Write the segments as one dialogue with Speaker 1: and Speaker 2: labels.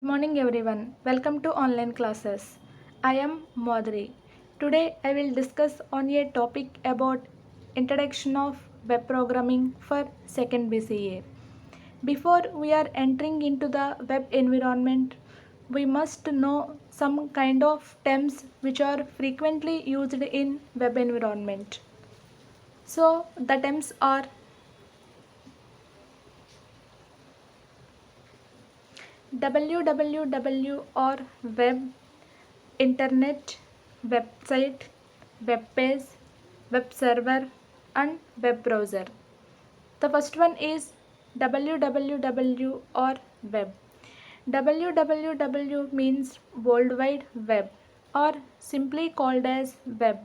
Speaker 1: Good morning everyone. Welcome to online classes. I am Madhuri. Today I will discuss on a topic about introduction of web programming for second BCA. Before we are entering into the web environment, we must know some kind of terms which are frequently used in web environment. So the terms are www or web, internet, website, web page, web server, and web browser. The first one is www or web. www means World Wide Web or simply called as web.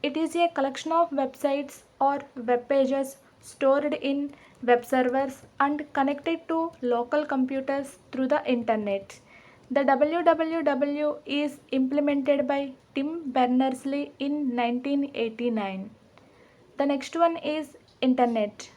Speaker 1: It is a collection of websites or web pages stored in web servers and connected to local computers through the internet. The www is implemented by Tim Berners-Lee in 1989. The next one is Internet.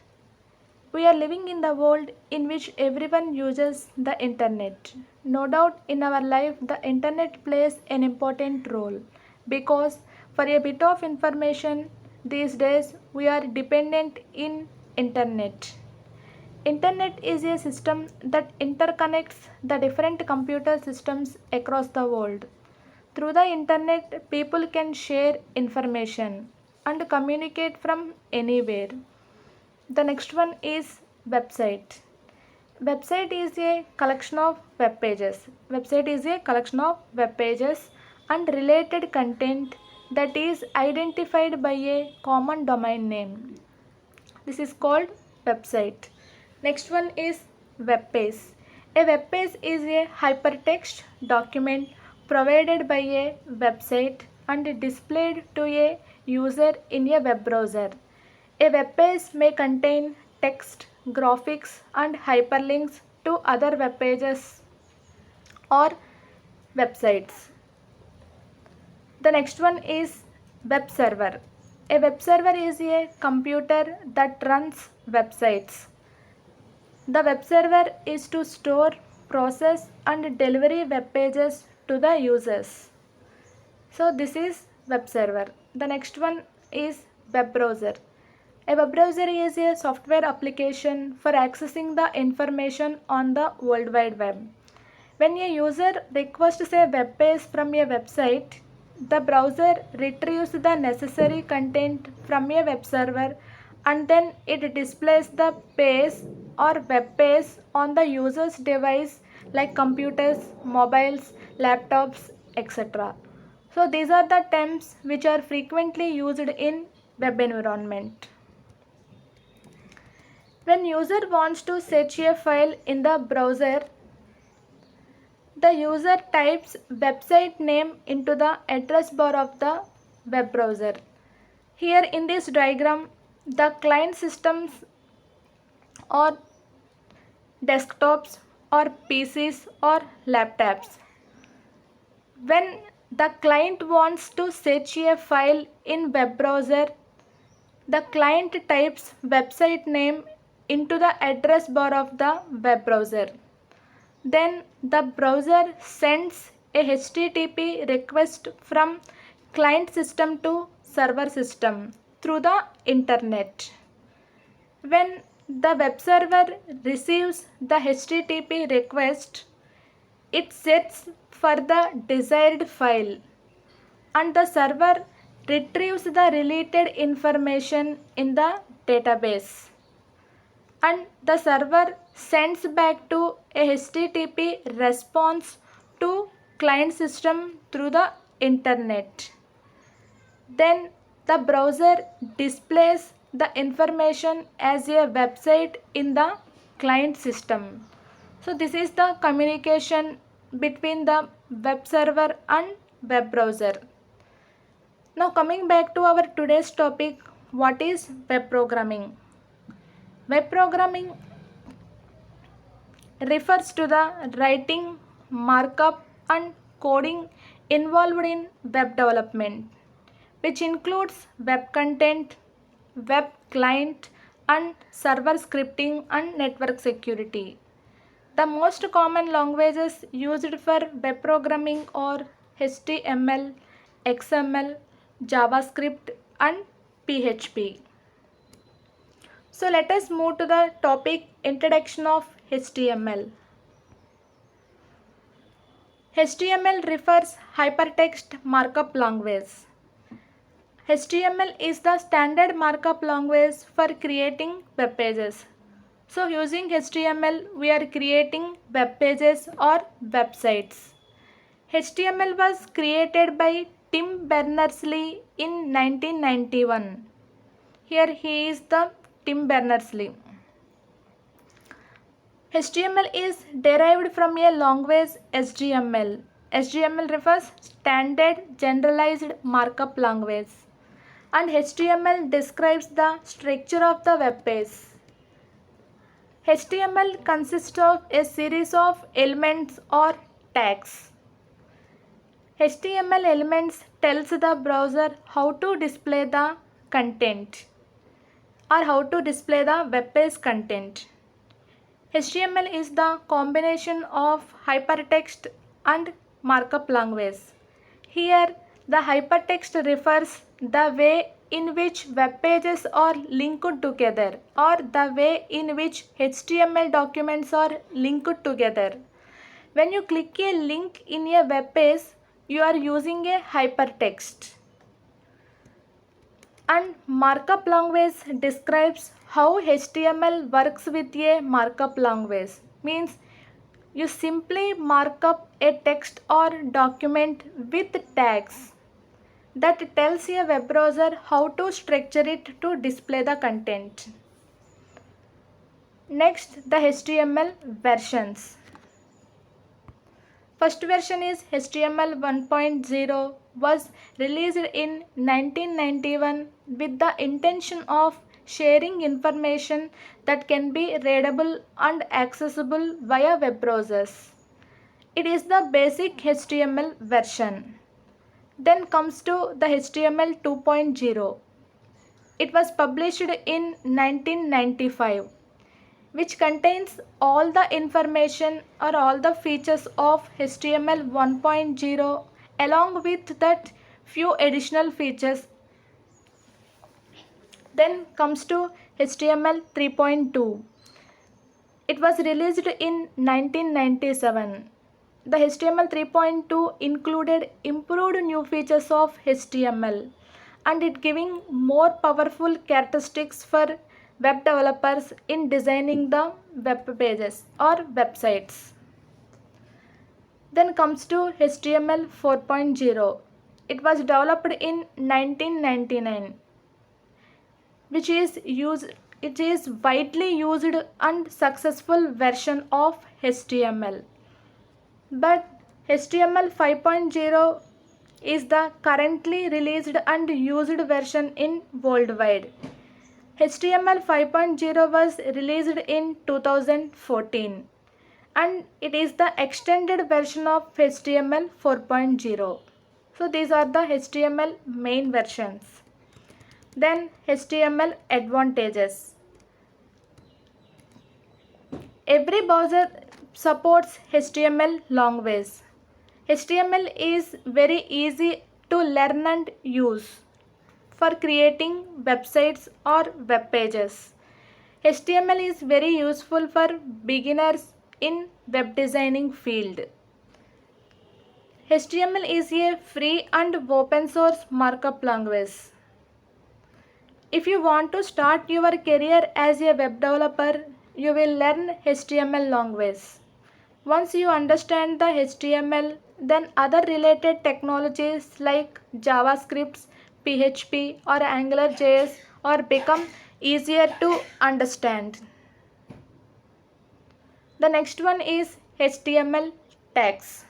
Speaker 1: We are living in the world in which everyone uses the internet. No doubt in our life the internet plays an important role because for a bit of information these days we are dependent in internet. Internet is a system that interconnects the different computer systems across the world. Through the internet, people can share information and communicate from anywhere. The next one is website. Website is a collection of web pages. Website is a collection of web pages and related content that is identified by a common domain name. This is called website. Next one is web page. A web page is a hypertext document provided by a website and displayed to a user in a web browser. A web page may contain text, graphics, and hyperlinks to other web pages or websites. The next one is web server. A web server is a computer that runs websites. The web server is to store, process, and deliver web pages to the users. So this is web server. The next one is web browser. A web browser is a software application for accessing the information on the World Wide Web. When a user requests a web page from a website, the browser retrieves the necessary content from a web server and then it displays the page or web page on the user's device like computers, mobiles, laptops, etc. So these are the terms which are frequently used in web environment. When user wants to search a file in the browser, the user types website name into the address bar of the web browser. Here in this diagram, the client systems or desktops or PCs or laptops. When the client wants to search a file in web browser, the client types website name into the address bar of the web browser. Then the browser sends a HTTP request from client system to server system through the internet. When the web server receives the HTTP request, it searches for the desired file and the server retrieves the related information in the database and the server sends back to a HTTP response to client system through the internet. Then the browser displays the information as a website in the client system. So this is the communication between the web server and web browser. Now coming back to our today's topic, what is web programming? Web programming refers to the writing, markup, and coding involved in web development, which includes web content, web client, and server scripting and network security. The most common languages used for web programming are HTML, XML, JavaScript, and PHP. So let us move to the topic Introduction of HTML. HTML refers hypertext markup language. HTML is the standard markup language for creating web pages. So using HTML we are creating web pages or websites. HTML was created by Tim Berners-Lee in 1991. Here he is the Tim Berners-Lee. HTML is derived from a language HTML. HTML refers standard generalized markup language, and HTML describes the structure of the web page. HTML consists of a series of elements or tags. HTML elements tells the browser how to display the content or how to display the web page content. HTML is the combination of hypertext and markup language. Here, the hypertext refers the way in which web pages are linked together or the way in which HTML documents are linked together. When you click a link in a web page, you are using a hypertext. And markup language describes how HTML works with a markup language. Means you simply mark up a text or document with tags that tells a web browser how to structure it to display the content. Next, the HTML versions. First version is HTML 1.0 was released in 1991 with the intention of sharing information that can be readable and accessible via web browsers. It is the basic HTML version. Then comes to the HTML 2.0. It was published in 1995, which contains all the information or all the features of HTML 1.0 along with that few additional features. Then comes to HTML 3.2. It was released in 1997. The HTML 3.2 included improved new features of HTML and it giving more powerful characteristics for web developers in designing the web pages or websites. Then comes to HTML 4.0. It was developed in 1999, which is widely used and successful version of HTML. But HTML 5.0 is the currently released and used version in worldwide. HTML 5.0 was released in 2014 and it is the extended version of HTML 4.0. So these are the HTML main versions. Then HTML advantages. Every browser supports HTML language. HTML is very easy to learn and use for creating websites or web pages. HTML is very useful for beginners in web designing field. HTML is a free and open source markup language. If you want to start your career as a web developer, you will learn HTML language. Once you understand the HTML, then other related technologies like JavaScript, PHP or AngularJS are become easier to understand. The next one is HTML tags.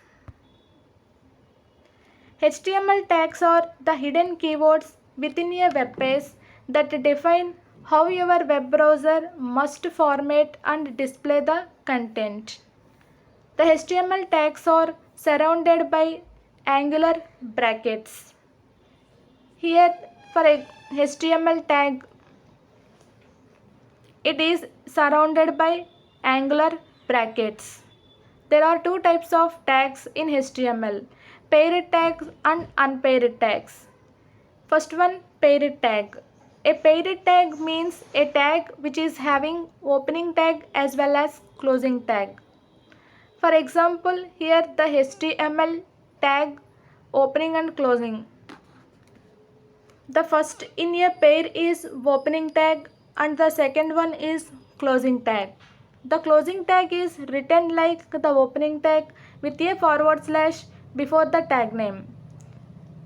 Speaker 1: HTML tags are the hidden keywords within a web page that define how your web browser must format and display the content. The HTML tags are surrounded by angular brackets. Here for a HTML tag, it is surrounded by angular brackets. There are two types of tags in HTML, paired tags and unpaired tags. First one, paired tag. A paired tag means a tag which is having opening tag as well as closing tag. For example, here the HTML tag opening and closing. The first in a pair is opening tag and the second one is closing tag. The closing tag is written like the opening tag with a forward slash before the tag name.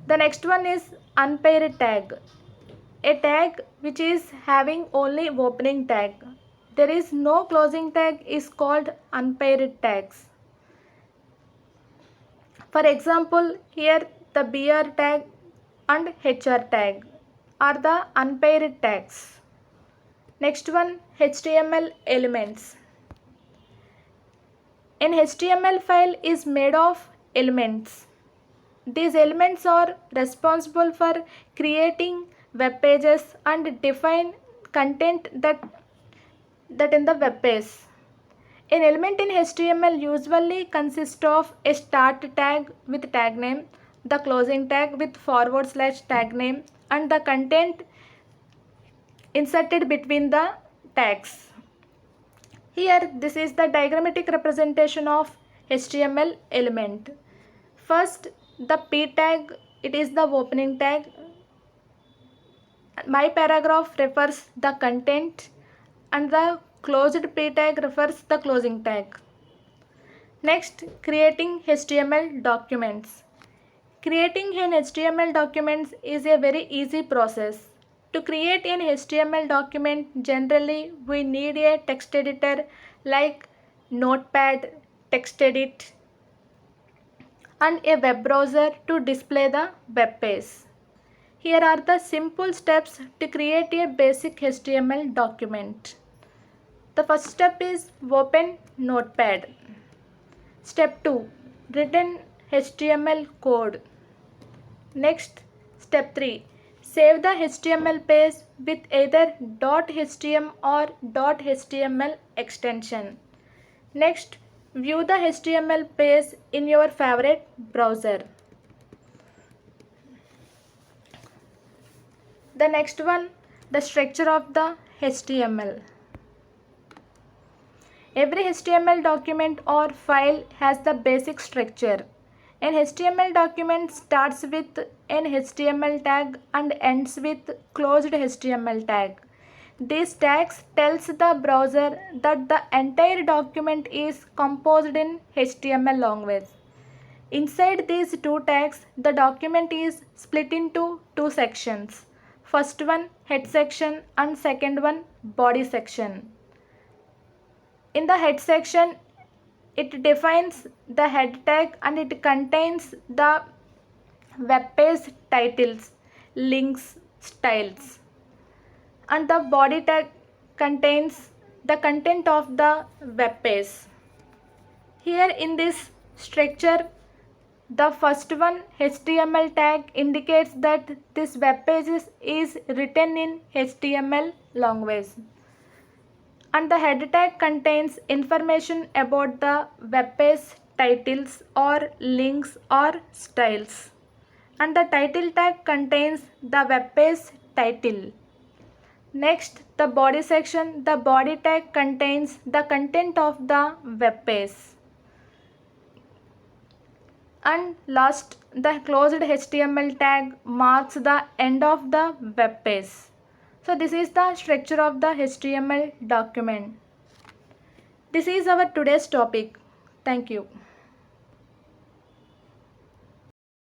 Speaker 1: The next one is unpaired tag. A tag which is having only opening tag. There is no closing tag is called unpaired tags. For example, here the BR tag and HR tag are the unpaired tags. Next one, HTML elements. An HTML file is made of elements. These elements are responsible for creating web pages and define content that in the web page. An element in HTML usually consists of a start tag with tag name, the closing tag with forward slash tag name, and the content inserted between the tags. Here, this is the diagrammatic representation of HTML element. First, the P tag, it is the opening tag. My paragraph refers the content and the closed P tag refers the closing tag. Next, creating HTML documents. Creating an HTML document is a very easy process. To create an HTML document, generally we need a text editor like Notepad, TextEdit, and a web browser to display the web page. Here are the simple steps to create a basic HTML document. The first step is open Notepad. Step 2, written HTML code. Next, step 3, save the HTML page with either .htm or .html extension. Next, view the HTML page in your favorite browser. The next one, the structure of the HTML. Every HTML document or file has the basic structure. An HTML document starts with an HTML tag and ends with closed HTML tag. These tags tells the browser that the entire document is composed in HTML language. Inside these two tags, the document is split into two sections. First one, head section, and second one, body section. In the head section, it defines the head tag and it contains the web page titles, links, styles. And the body tag contains the content of the web page. Here in this structure, the first one, HTML tag, indicates that this web page is written in HTML language. And the head tag contains information about the web page titles or links or styles. And the title tag contains the web page title. Next, the body section, the body tag contains the content of the web page. And last, the closed HTML tag marks the end of the web page. So this is the structure of the HTML document. This is our today's topic. Thank you.